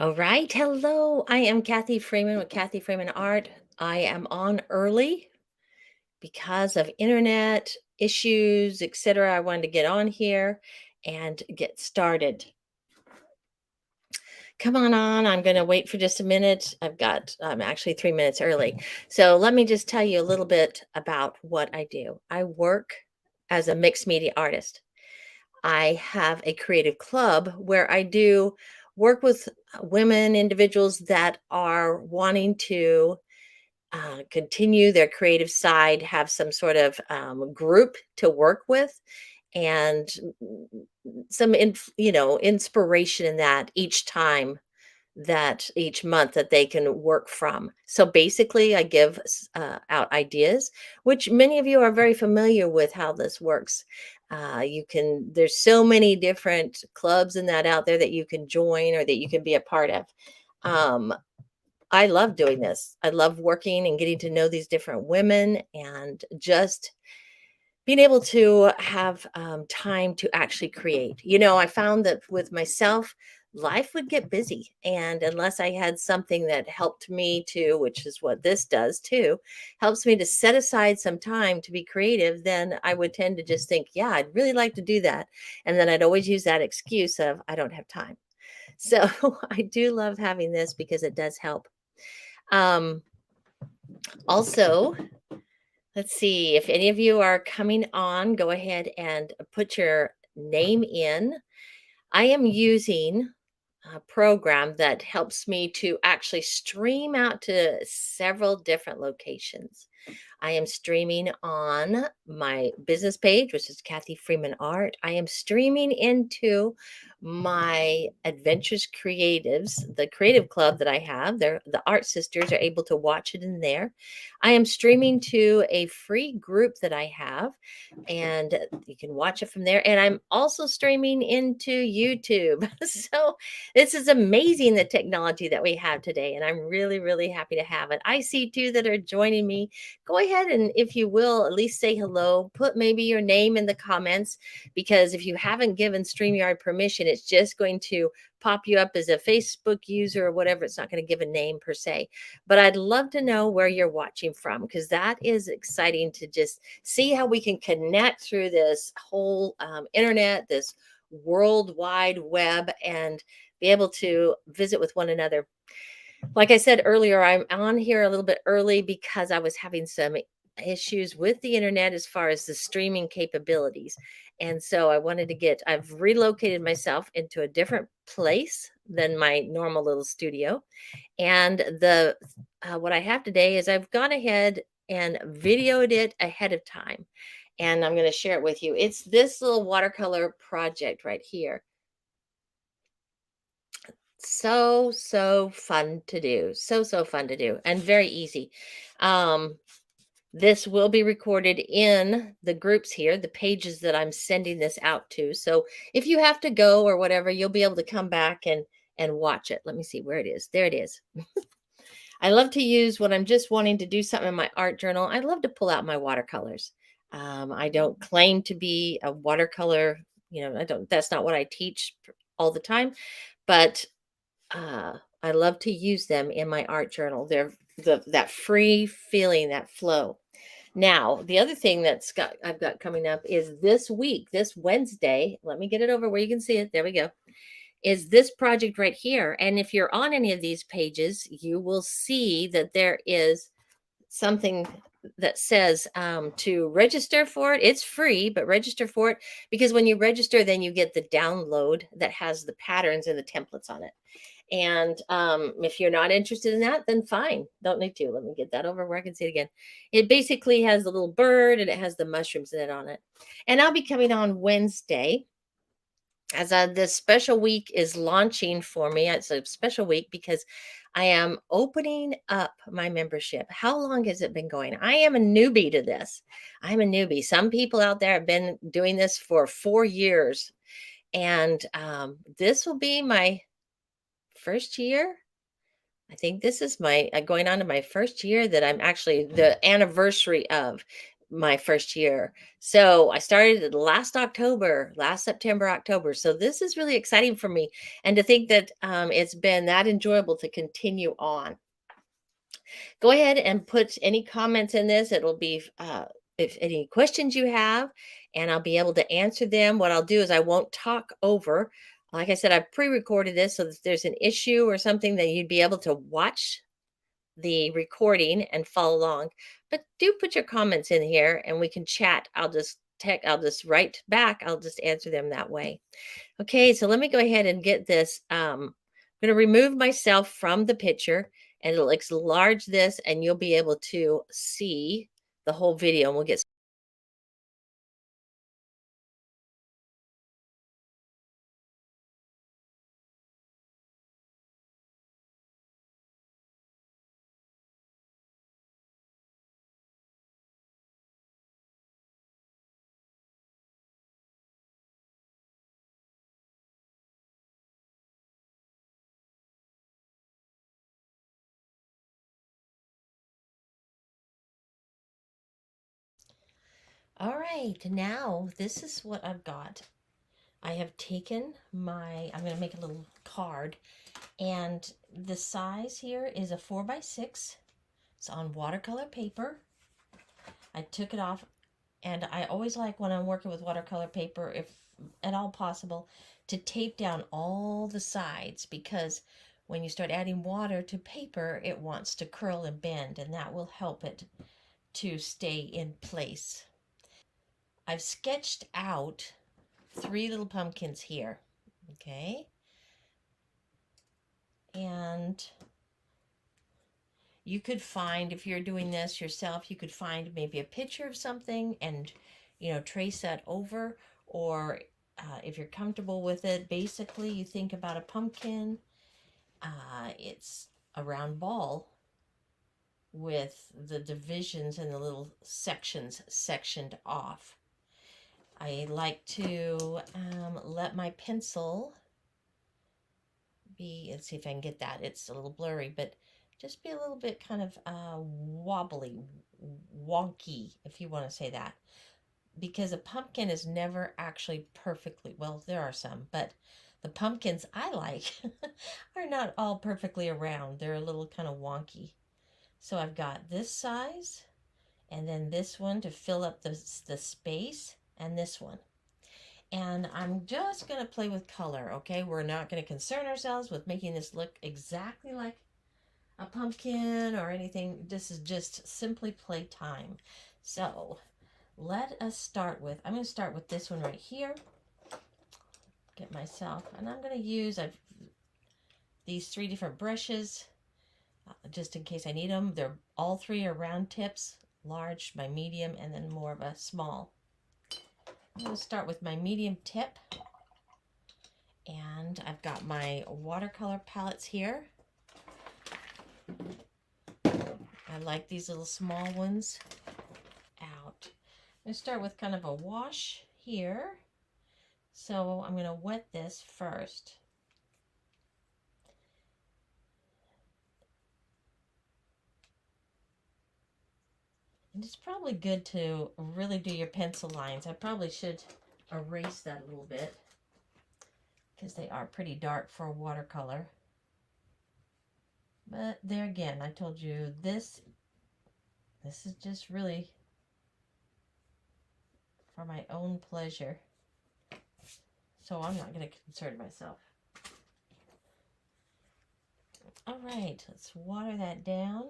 All right. Hello. I am Kathy Freeman with Kathy Freeman Art. I am on early because of internet issues, etc. I wanted to get on here and get started. Come on. I'm going to wait for just a minute. I'm actually 3 minutes early. So let me just tell you a little bit about what I do. I work as a mixed media artist. I have a creative club where I do work with women, individuals that are wanting to continue their creative side, have some sort of group to work with, and some, inspiration in that each time that each month that they can work from. So basically, I give out ideas, which many of you are very familiar with how this works. There's so many different clubs and that out there that you can join or that you can be a part of. Um, I love doing this. I love working and getting to know these different women and just being able to have time to actually create. I found that with myself, life would get busy. And unless I had something that helped me to, which is what this does too, helps me to set aside some time to be creative, then I would tend to just think, yeah, I'd really like to do that. And then I'd always use that excuse of, I don't have time. So I do love having this because it does help. Um, Also, let's see if any of you are coming on, go ahead and put your name in. I am using a program that helps me to actually stream out to several different locations. I am streaming on my business page, which is Kathy Freeman Art. I am streaming into my Adventures Creatives, the creative club that I have. The Art Sisters are able to watch it in there. I am streaming to a free group that I have, and you can watch it from there. And I'm also streaming into YouTube. So this is amazing, the technology that we have today. And I'm really, really happy to have it. I see two that are joining me. Go ahead and, if you will, at least say hello. Put maybe your name in the comments, because if you haven't given StreamYard permission, it's just going to pop you up as a Facebook user or whatever. It's not going to give a name per se. But I'd love to know where you're watching from, because that is exciting to just see how we can connect through this whole internet, this world wide web, and be able to visit with one another. Like I said earlier, I'm on here a little bit early because I was having some issues with the internet as far as the streaming capabilities. And so I've relocated myself into a different place than my normal little studio. And what I have today is I've gone ahead and videoed it ahead of time. And I'm going to share it with you. It's this little watercolor project right here. So fun to do. So fun to do and very easy. Um, this will be recorded in the groups here, the pages that I'm sending this out to. So if you have to go or whatever, you'll be able to come back and watch it. Let me see where it is. There it is. I love to use when I'm just wanting to do something in my art journal. I love to pull out my watercolors. I don't claim to be a watercolor, I don't, that's not what I teach all the time, but I love to use them in my art journal. They're that free feeling, that flow. Now, the other thing I've got coming up is this week, this Wednesday. Let me get it over where you can see it. There we go. Is this project right here. And if you're on any of these pages, you will see that there is something that says to register for it. It's free, but register for it, because when you register, then you get the download that has the patterns and the templates on it. And if you're not interested in that, then fine. Don't need to. Let me get that over where I can see it again. It basically has the little bird and it has the mushrooms in it on it. And I'll be coming on Wednesday as this special week is launching for me. It's a special week because I am opening up my membership. How long has it been going? I am a newbie to this. I'm a newbie. Some people out there have been doing this for 4 years. And this will be my first year. I think this is my going on to my first year that I'm actually the anniversary of. my first year. So I started last September, October. So this is really exciting for me. And to think that it's been that enjoyable to continue on. Go ahead and put any comments in this. It'll be if any questions you have, and I'll be able to answer them. What I'll do is I won't talk over. Like I said, I've pre-recorded this so that if there's an issue or something that you'd be able to watch the recording and follow along. But do put your comments in here and we can chat. I'll just write back. I'll just answer them that way. Okay, so let me go ahead and get this. I'm going to remove myself from the picture and it'll enlarge this and you'll be able to see the whole video and we'll get. All right, now this is what I've got. I have taken I'm going to make a little card, and the size here is a 4x6. It's on watercolor paper. I took it off, and I always like when I'm working with watercolor paper, if at all possible, to tape down all the sides, because when you start adding water to paper, it wants to curl and bend, and that will help it to stay in place. I've sketched out 3 little pumpkins here, okay? And you could find, if you're doing this yourself, you could find maybe a picture of something and, trace that over. Or if you're comfortable with it, basically you think about a pumpkin. It's a round ball with the divisions and the little sections sectioned off. I like to let my pencil be, let's see if I can get that. It's a little blurry, but just be a little bit kind of wobbly, wonky, if you want to say that. Because a pumpkin is never actually perfectly, well, there are some, but the pumpkins I like are not all perfectly around. They're a little kind of wonky. So I've got this size, and then this one to fill up the space, and this one. And I'm just going to play with color, okay? We're not going to concern ourselves with making this look exactly like a pumpkin or anything. This is just simply play time. So let us start with, I'm going to start with this one right here. Get myself, and I'm going to use these 3 different brushes just in case I need them. They're all 3 are round tips, large, my medium, and then more of a small. I'm going to start with my medium tip. And I've got my watercolor palettes here. I like these little small ones. Out. I'm going to start with kind of a wash here. So I'm going to wet this first. And it's probably good to really do your pencil lines. I probably should erase that a little bit because they are pretty dark for watercolor. But there again, I told you this is just really for my own pleasure. So I'm not going to concern myself. All right, let's water that down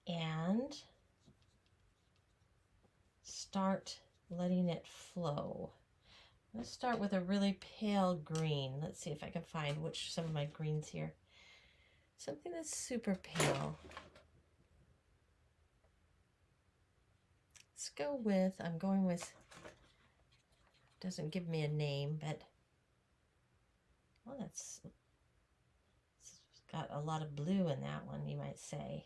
and start letting it flow. Let's start with a really pale green. Let's see if I can find some of my greens here. Something that's super pale. Let's go with, I'm going with, doesn't give me a name, but, well, it's got a lot of blue in that one, you might say.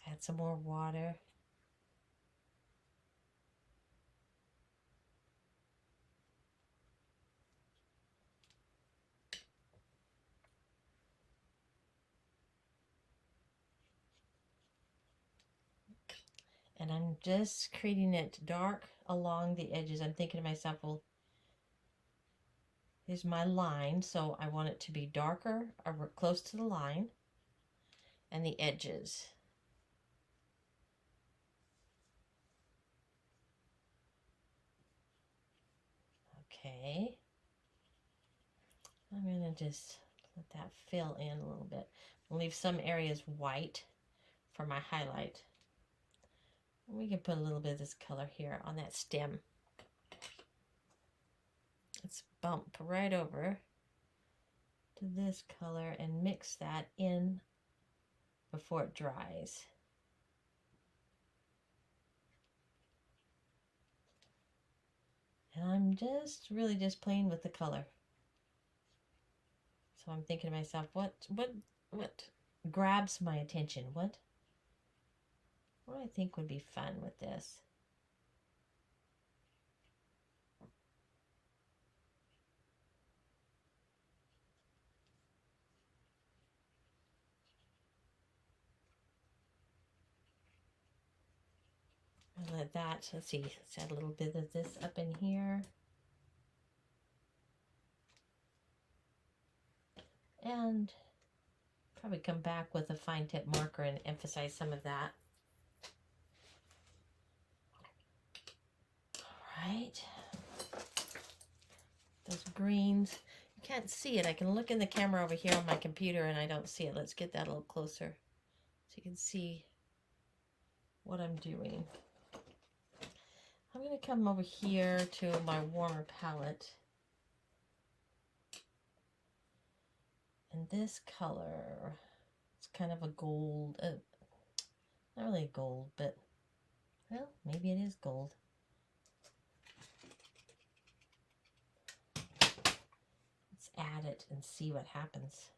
Add some more water. And I'm just creating it dark along the edges. I'm thinking to myself, well, here's my line, so I want it to be darker or close to the line and the edges. Okay. I'm going to just let that fill in a little bit. I'll leave some areas white for my highlight. We can put a little bit of this color here on that stem. Let's bump right over to this color and mix that in before it dries. And I'm really just playing with the color. So I'm thinking to myself, what grabs my attention? What do I think would be fun with this? I'll let that, let's see, let's add a little bit of this up in here. And probably come back with a fine tip marker and emphasize some of that. All right. Those greens, you can't see it. I can look in the camera over here on my computer and I don't see it. Let's get that a little closer so you can see what I'm doing. I'm going to come over here to my warmer palette. And this color, it's kind of a gold, not really gold, but, well, maybe it is gold. Let's add it and see what happens.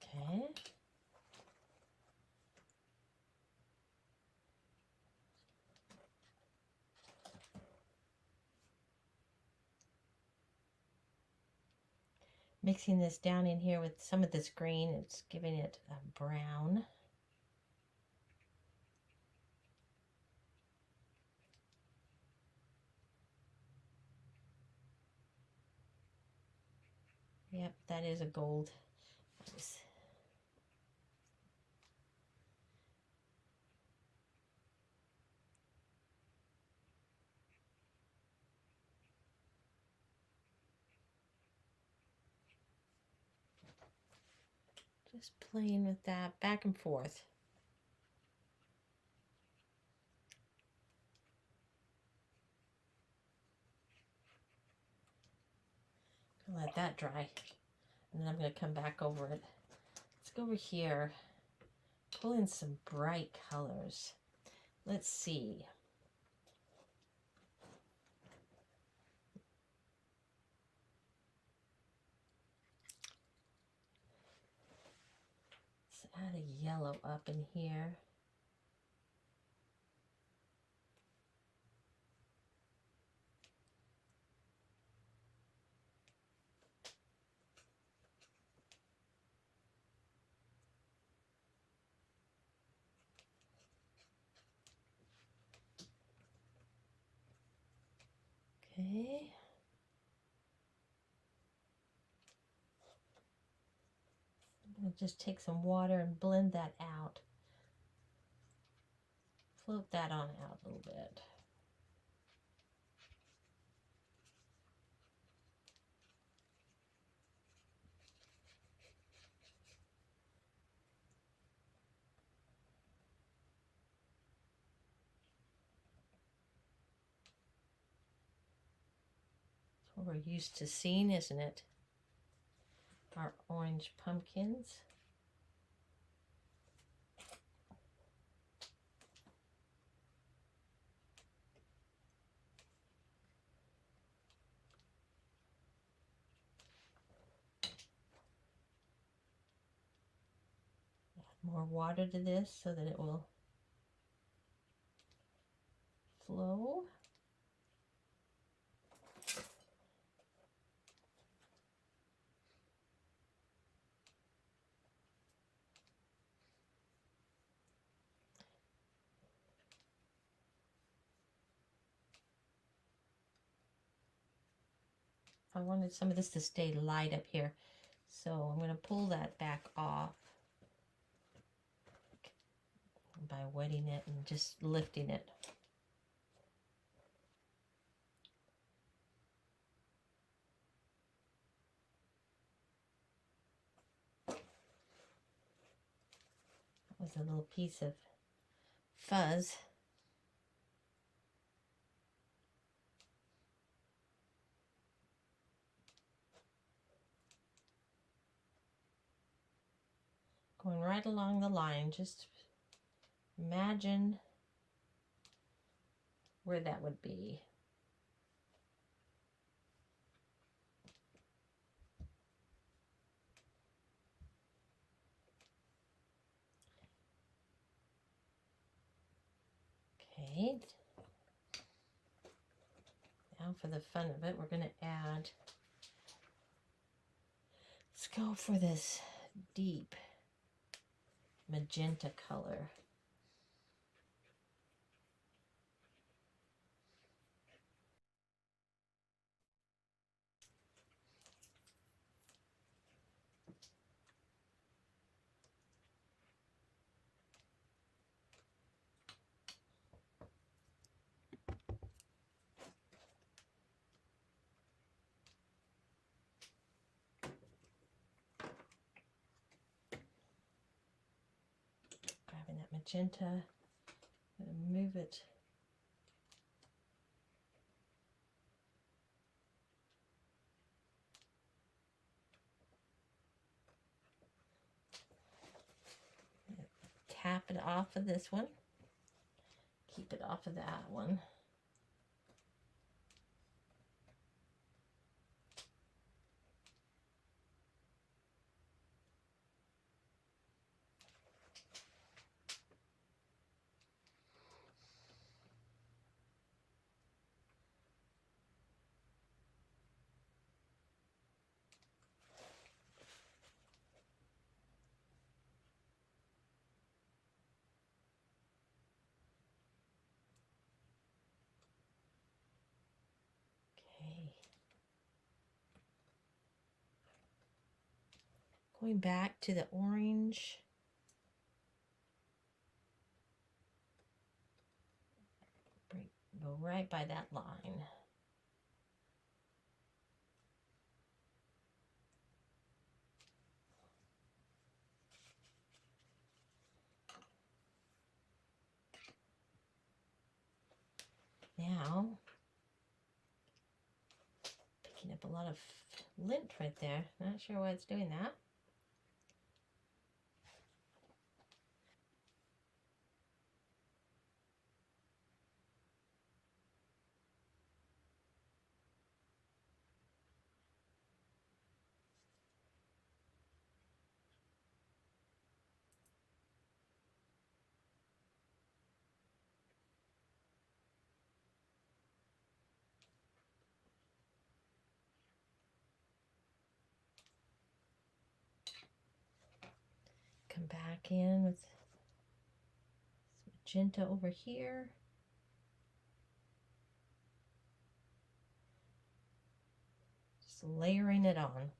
Okay. Mixing this down in here with some of this green, it's giving it a brown. Yep, that is a gold. Just playing with that back and forth. I'll let that dry. And then I'm going to come back over it. Let's go over here. Pull in some bright colors. Let's see. Let's add a yellow up in here. Okay. I'm going to just take some water and blend that out. Float that on out a little bit. That's what we're used to seeing, isn't it? Our orange pumpkins. Add more water to this so that it will flow. I wanted some of this to stay light up here. So I'm going to pull that back off by wetting it and just lifting it. That was a little piece of fuzz. Going right along the line, just imagine where that would be. Okay. Now for the fun of it, we're going to add, let's go for this deep magenta color. Grabbing that magenta, and move it tap it off of this one, keep it off of that one. Okay. Going back to the orange. Go right by that line. Now, picking up a lot of lint right there. Not sure why it's doing that. Come back in with some magenta over here. Just layering it on.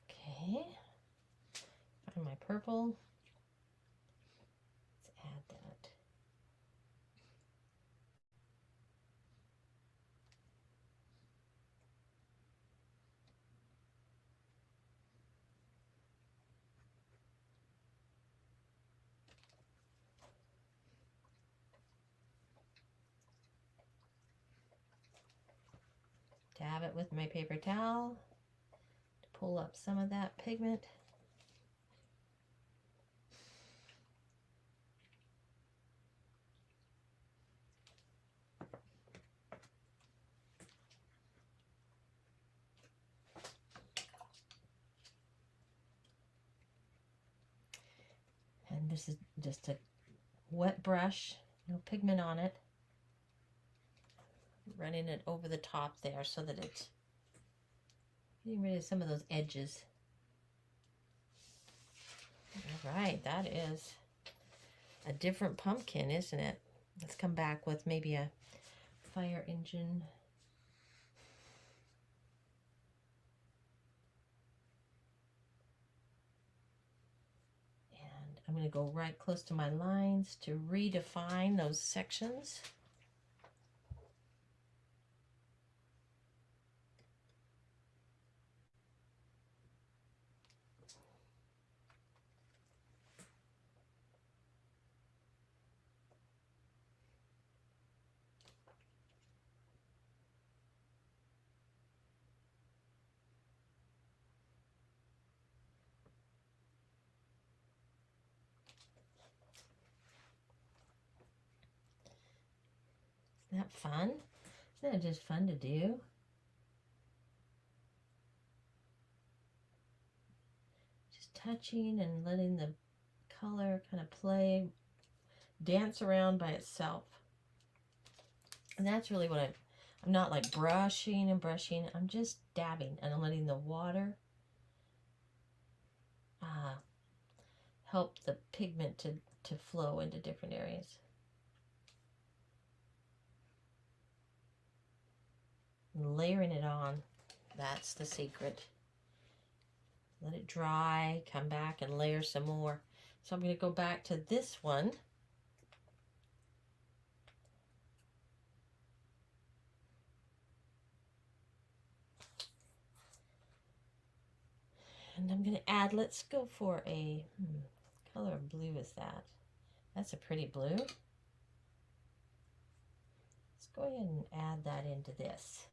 Okay. Find my purple. Let's add that. Dab it with my paper towel to pull up some of that pigment. And this is just a wet brush, no pigment on it. Running it over the top there so that it's getting rid of some of those edges. All right, that is a different pumpkin, isn't it? Let's come back with maybe a fire engine. And I'm going to go right close to my lines to redefine those sections. Isn't that fun? Isn't that just fun to do? Just touching and letting the color kind of play, dance around by itself. And that's really what I'm not like brushing and brushing. I'm just dabbing and I'm letting the water help the pigment to flow into different areas. And layering it on, that's the secret. Let it dry, come back and layer some more. So I'm going to go back to this one. And I'm going to add, let's go for a, color of blue is that? That's a pretty blue. Let's go ahead and add that into this.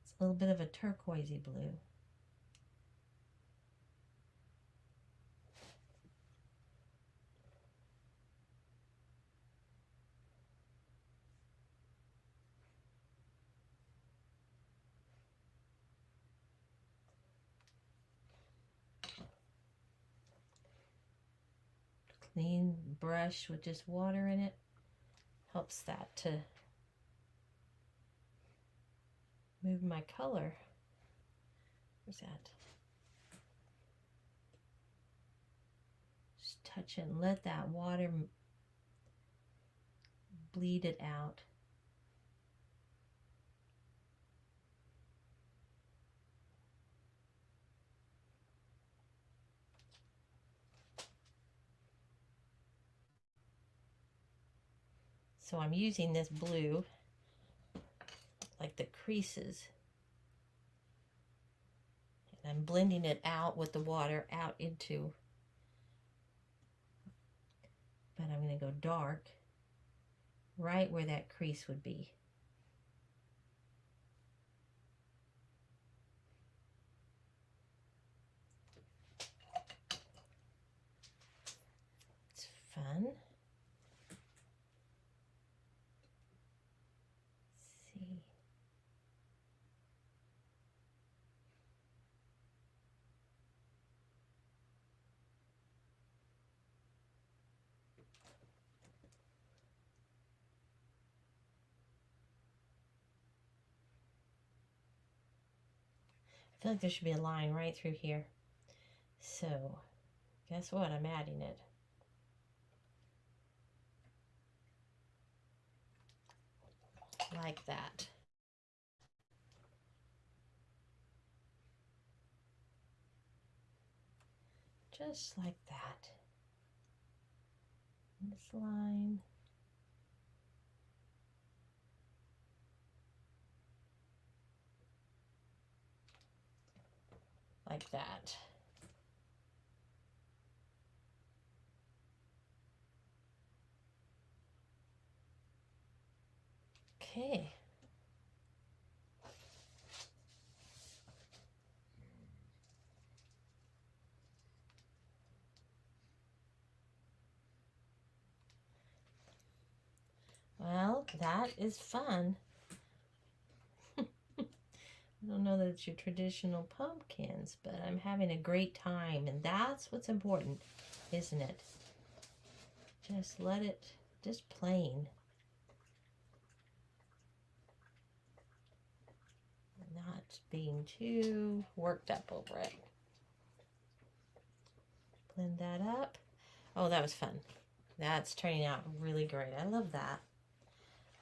It's a little bit of a turquoisey blue. Clean brush with just water in it helps that to move my color. Where's that? Just touch it and let that water bleed it out. So I'm using this blue, like the creases, and I'm blending it out with the water out into, but I'm going to go dark right where that crease would be. It's fun. I feel like there should be a line right through here. So, guess what? I'm adding it. Like that. Just like that. This line. Like that. Okay. Well, that is fun. I don't know that it's your traditional pumpkins, but I'm having a great time, and that's what's important, isn't it? Just let it, just plain. Not being too worked up over it. Blend that up. Oh, that was fun. That's turning out really great. I love that.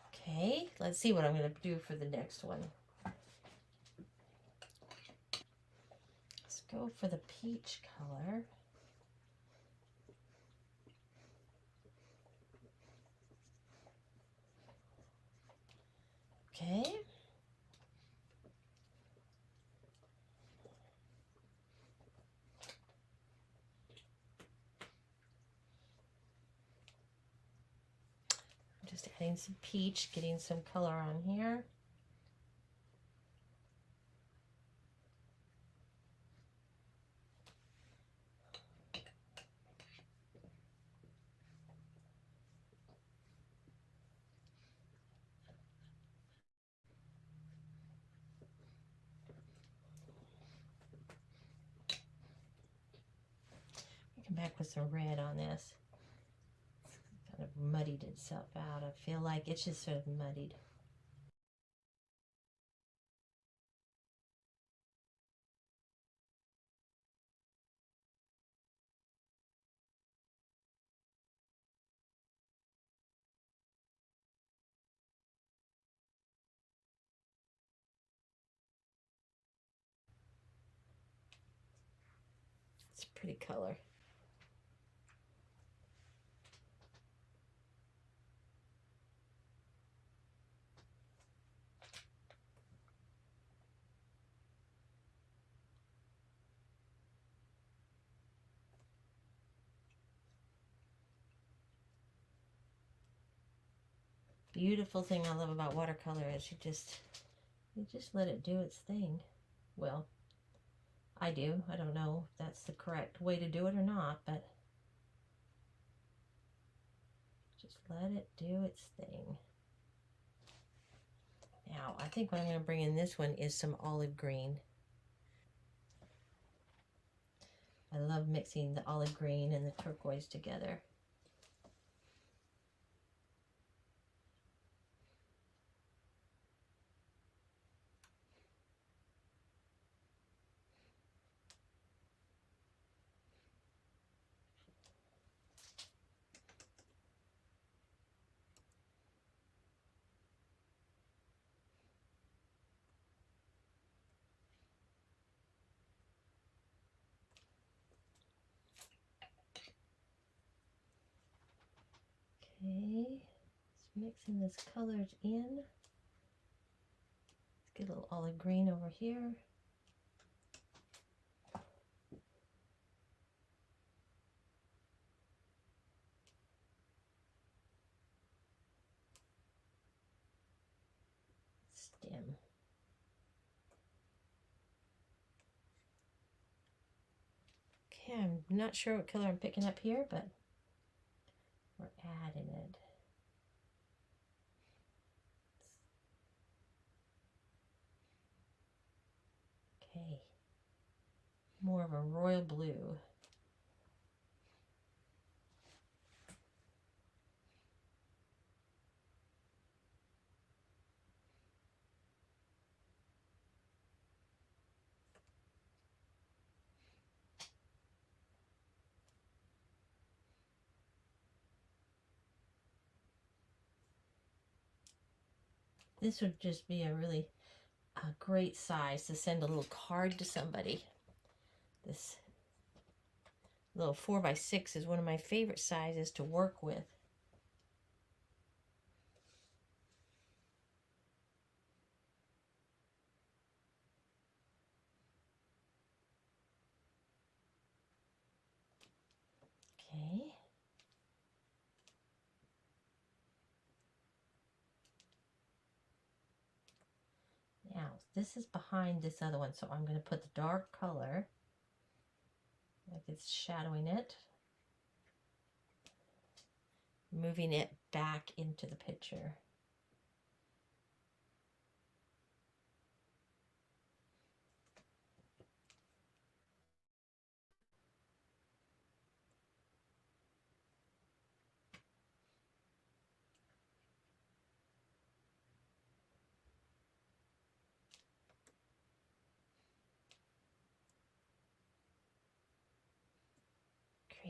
Okay, let's see what I'm going to do for the next one. Let's go for the peach color. Okay. I'm just adding some peach, getting some color on here. Come back with some red on this. It's kind of muddied itself out. I feel like it's just sort of muddied. It's a pretty color. Beautiful thing I love about watercolor is you just let it do its thing. Well, I do. I don't know if that's the correct way to do it or not, but just let it do its thing. Now, I think what I'm going to bring in this one is some olive green. I love mixing the olive green and the turquoise together. Okay, just mixing this colors in. Let's get a little olive green over here. Stem. Okay, I'm not sure what color I'm picking up here, but we're adding it. Okay, more of a royal blue. This would just be a really great size to send a little card to somebody. This little 4x6 is one of my favorite sizes to work with. Okay. Now, this is behind this other one, so I'm going to put the dark color, like it's shadowing it, moving it back into the picture.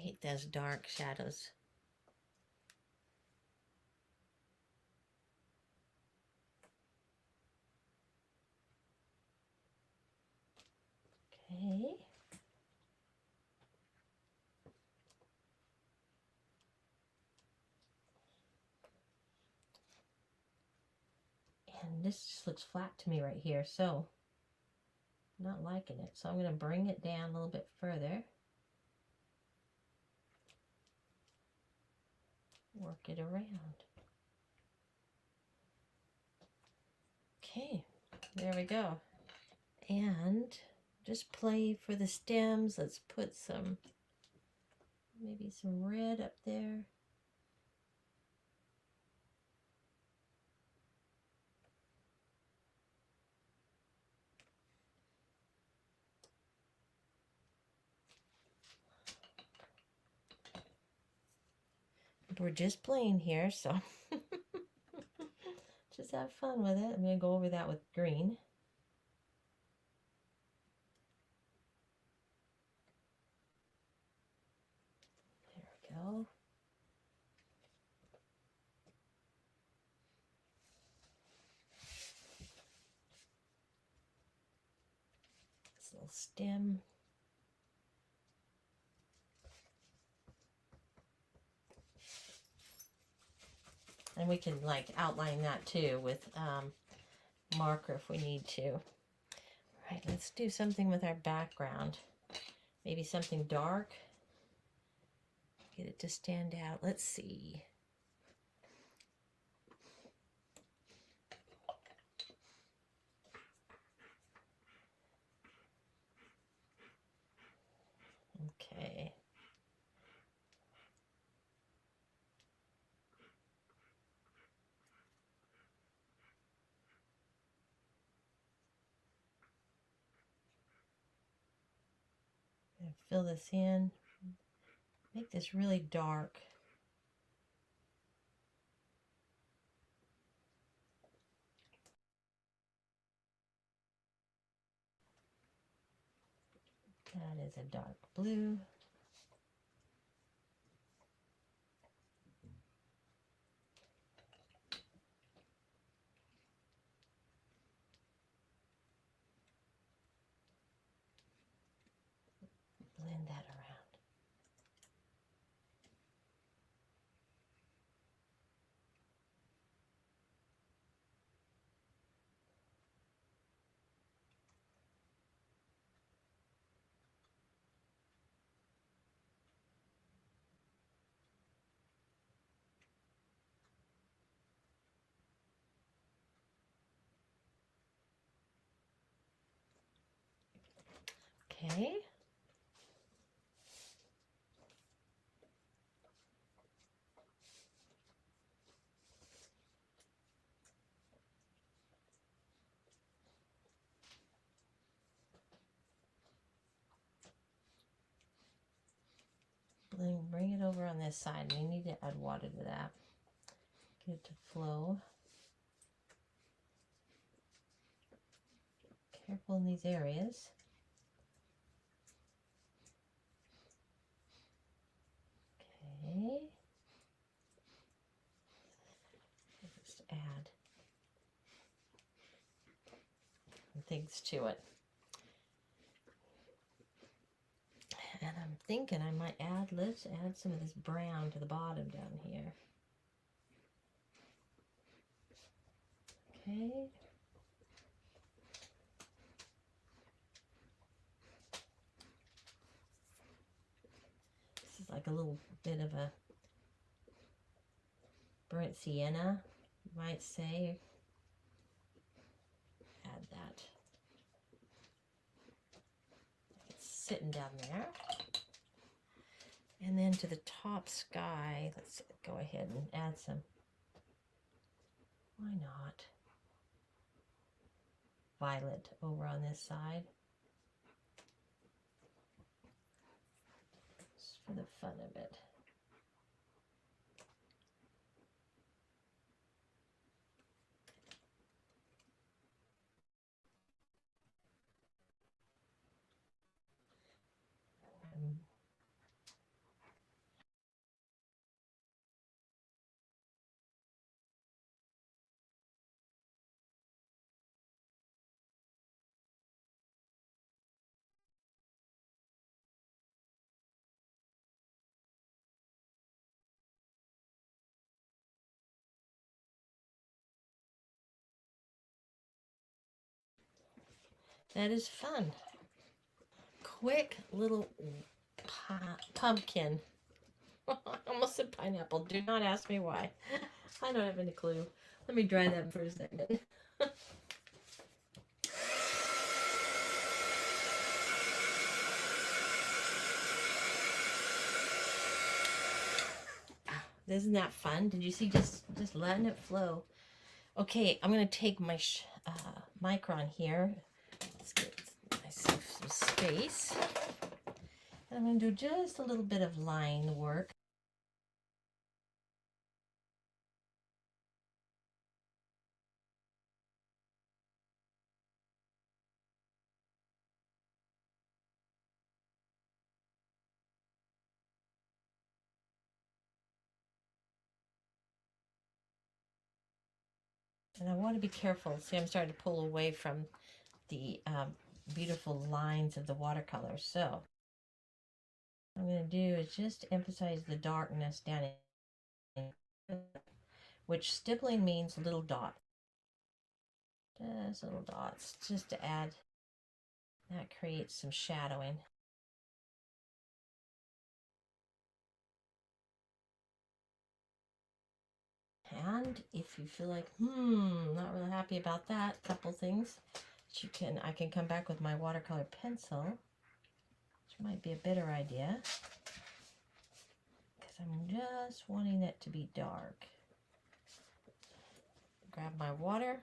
hate those dark shadows. Okay. And this just looks flat to me right here, so I'm not liking it. So I'm going to bring it down a little bit further. Work it around. Okay, there we go. And just play for the stems. Let's put some, maybe some red up there. We're just playing here, so just have fun with it. I'm going to go over that with green. There we go. This little stem. And we can like outline that too with marker if we need to. All right, let's do something with our background. Maybe something dark. Get it to stand out. Let's see. Okay. Fill this in. Make this really dark. That is a dark blue. Blend that around. Okay. Bring it over on this side. We need to add water to that. Get it to flow. Careful in these areas. Okay. Just add things to it. And I'm thinking I might let's add some of this brown to the bottom down here. Okay. This is like a little bit of a burnt sienna, you might say. Add that. It's sitting down there. And then to the top sky, let's go ahead and add some, why not, violet over on this side. Just for the fun of it. That is fun. Quick little pumpkin. I almost said pineapple. Do not ask me why. I don't have any clue. Let me dry that for a second. Isn't that fun? Did you see just letting it flow? Okay, I'm going to take my micron here. Let's get myself some space. And I'm going to do just a little bit of line work. And I want to be careful. See, I'm starting to pull away from the beautiful lines of the watercolor. So what I'm going to do is just emphasize the darkness down in, which stippling means little dots. Just little dots, just to add, that creates some shadowing. And if you feel like, not really happy about that, couple things that I can come back with my watercolor pencil, which might be a better idea, because I'm just wanting it to be dark. Grab my water.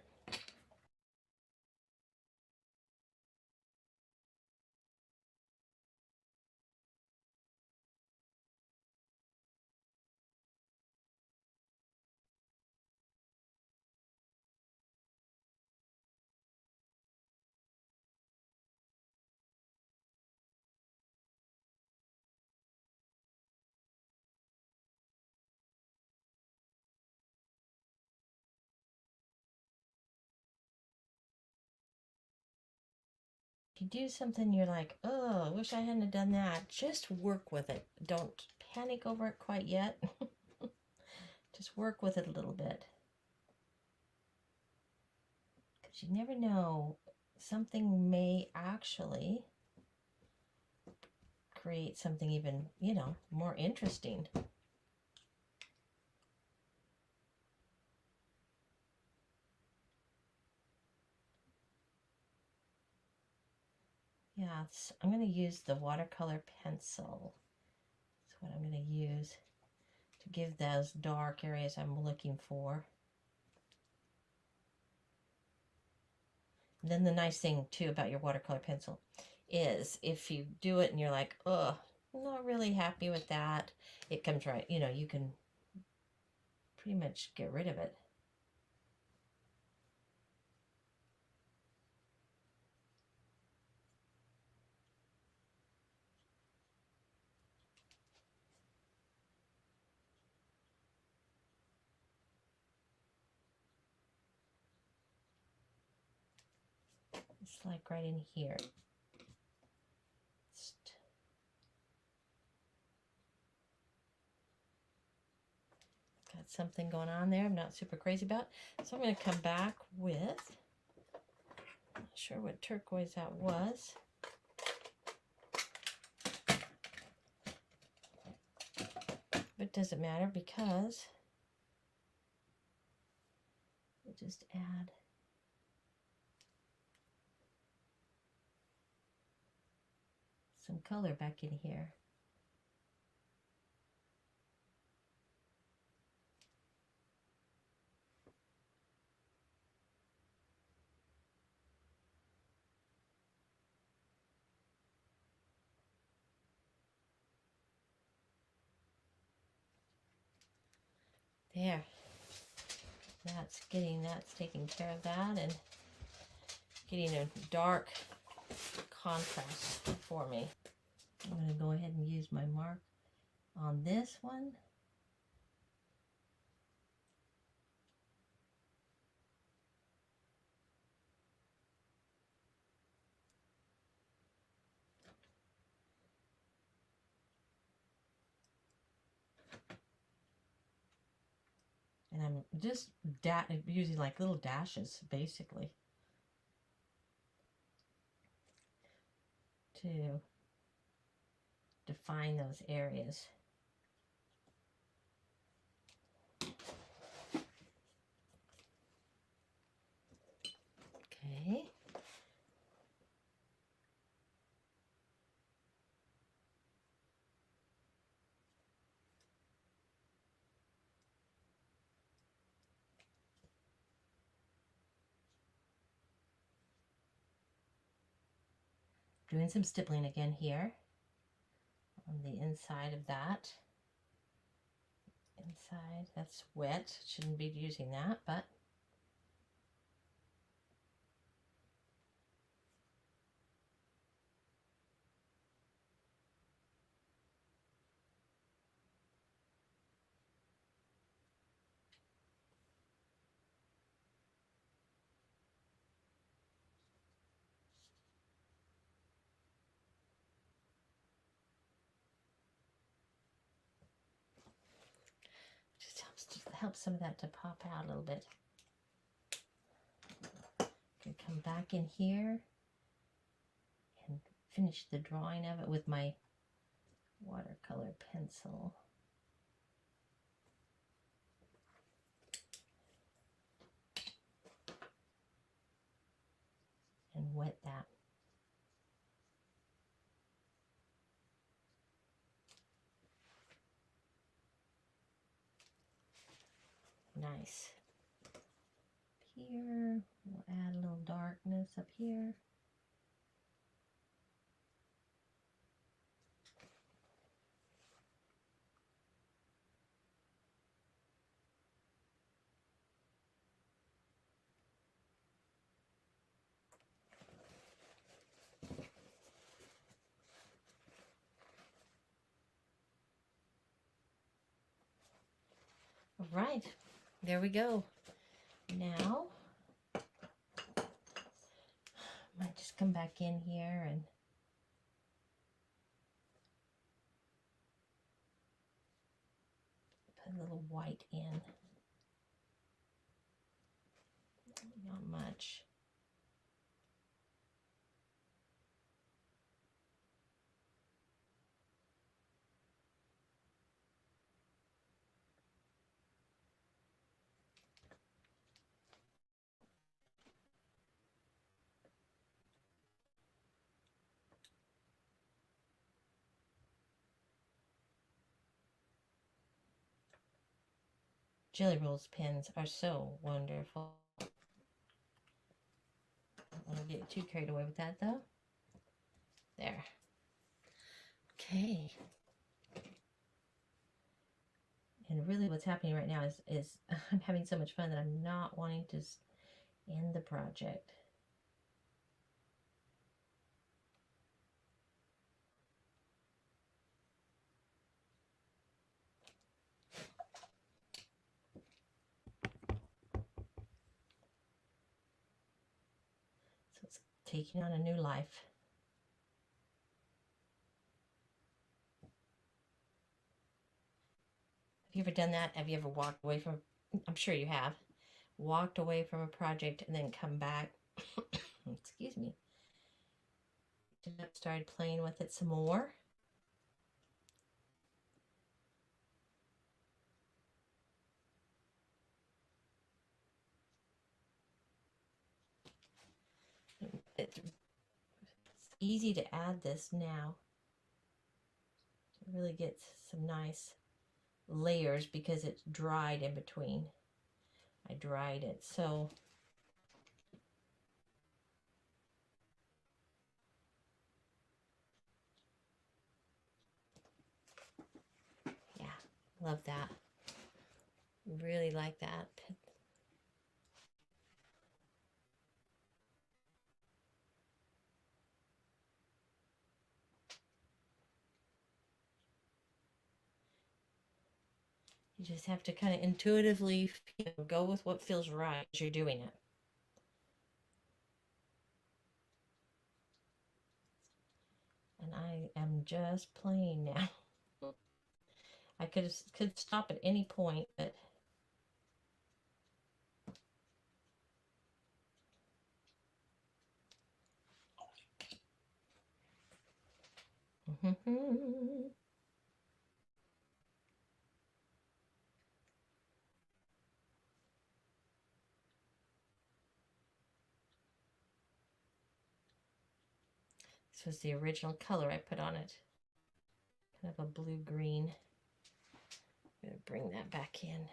If you do something you're like, oh, I wish I hadn't done that, just work with it. Don't panic over it quite yet. Just work with it a little bit. Because you never know, something may actually create something even, more interesting. Yeah, I'm going to use the watercolor pencil. That's what I'm going to use to give those dark areas I'm looking for. And then the nice thing too about your watercolor pencil is if you do it and you're like, oh, I'm not really happy with that, it comes right, you can pretty much get rid of it. It's like right in here. Got something going on there I'm not super crazy about. So I'm going to come back with, not sure what turquoise that was. But it doesn't matter because we'll just add some color back in here. There. That's taking care of that and getting a dark contrast for me. I'm going to go ahead and use my mark on this one. And I'm just using like little dashes, basically. to define those areas. Okay. Doing some stippling again here on the inside of that. Inside, that's wet. Shouldn't be using that, but just helps some of that to pop out a little bit. Can come back in here and finish the drawing of it with my watercolor pencil. And wet that. Nice. Here, we'll add a little darkness up here. All right, there we go. Now, I might just come back in here and put a little white in. Not much. Jelly Rolls pens are so wonderful. I don't want to get too carried away with that though. There. Okay. And really what's happening right now is I'm having so much fun that I'm not wanting to end the project. So it's taking on a new life. Have you ever done that? Have you ever walked away from, I'm sure you have, walked away from a project and then come back, excuse me, started playing with it some more? It's easy to add this now. It really gets some nice layers because it's dried in between. I dried it, so yeah, love that. Really like that. You just have to kind of intuitively go with what feels right as you're doing it. And I am just playing now. I could stop at any point, but This was the original color I put on it. Kind of a blue-green. I'm going to bring that back in.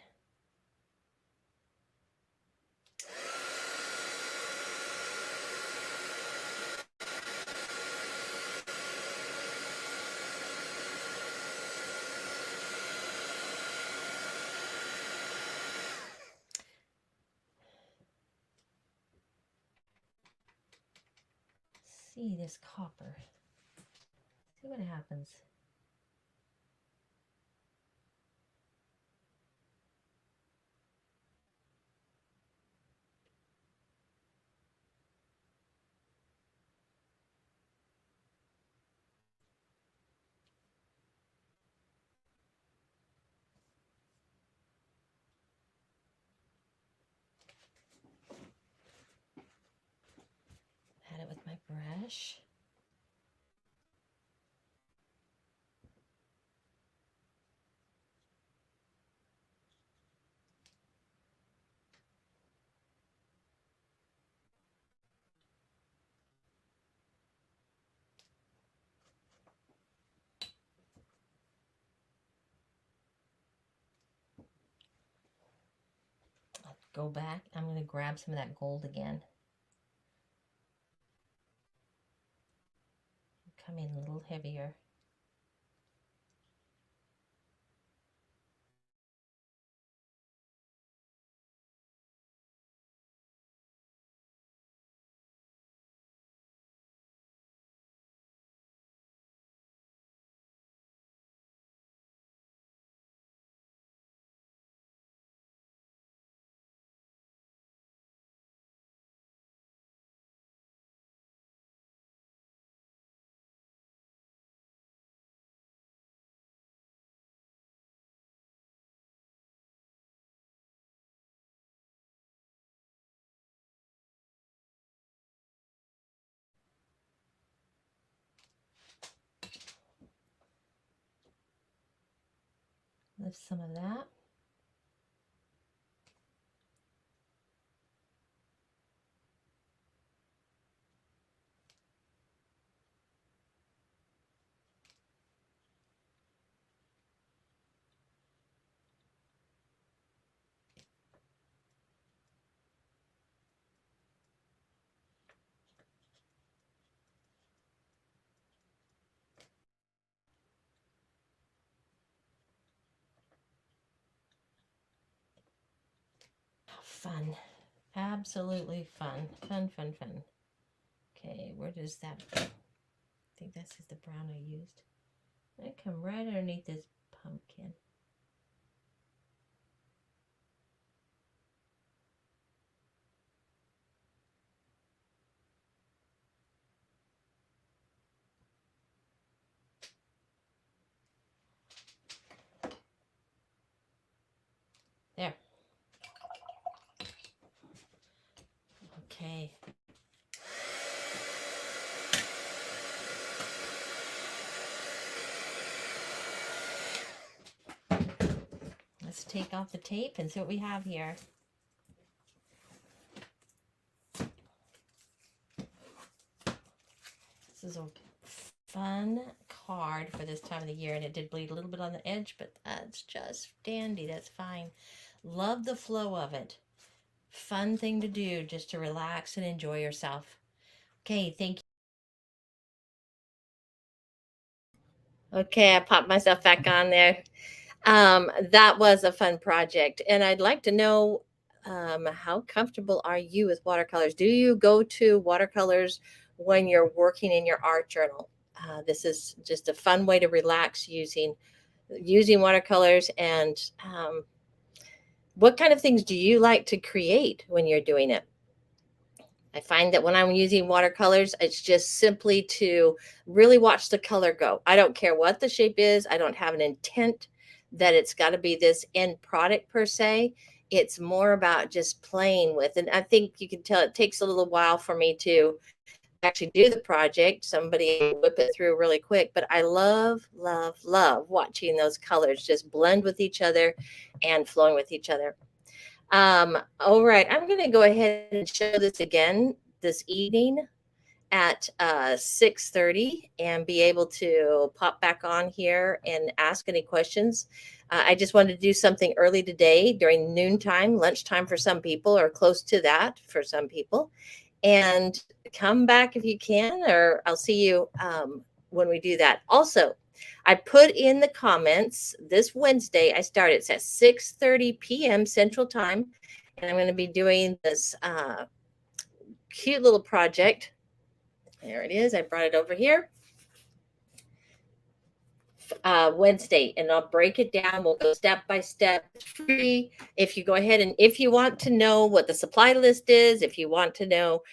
See this copper. See what happens. Add it with my brush. Go back. I'm going to grab some of that gold again. Come in a little heavier. Lift some of that. Fun. Absolutely fun. Fun, fun, fun. Okay, where does that go? I think this is the brown I used. I come right underneath this pumpkin. There. Okay. Let's take off the tape and see what we have here. This is a fun card for this time of the year, and it did bleed a little bit on the edge, but that's just dandy. That's fine. Love the flow of it. Fun thing to do just to relax and enjoy yourself. Okay, thank you. Okay, I popped myself back on there. That was a fun project, and I'd like to know how comfortable are you with watercolors? Do you go to watercolors when you're working in your art journal? This is just a fun way to relax using watercolors. And what kind of things do you like to create when you're doing it? I find that when I'm using watercolors, it's just simply to really watch the color go. I don't care what the shape is. I don't have an intent that it's got to be this end product per se. It's more about just playing with. And I think you can tell it takes a little while for me to actually do the project. Somebody whip it through really quick, but I love, love, love watching those colors just blend with each other and flowing with each other. All right, I'm going to go ahead and show this again this evening at 6:30 and be able to pop back on here and ask any questions. I just wanted to do something early today during noontime, lunchtime for some people, or close to that for some people. And come back if you can, or I'll see you when we do that. Also, I put in the comments this Wednesday. I start. It's at 6:30 p.m. Central Time, and I'm going to be doing this cute little project. There it is. I brought it over here. Wednesday, and I'll break it down. We'll go step by step. It's free. If you go ahead and if you want to know what the supply list is, if you want to know,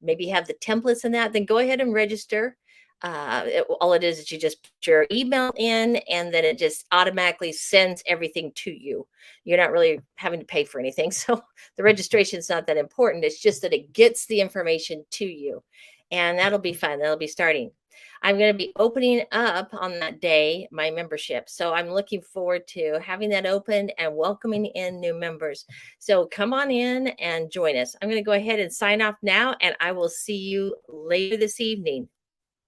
maybe have the templates in that, then go ahead and register. All it is you just put your email in, and then it just automatically sends everything to you. You're not really having to pay for anything. So the registration is not that important. It's just that it gets the information to you. And that'll be fun. That'll be starting. I'm going to be opening up on that day my membership. So I'm looking forward to having that open and welcoming in new members. So come on in and join us. I'm going to go ahead and sign off now, and I will see you later this evening.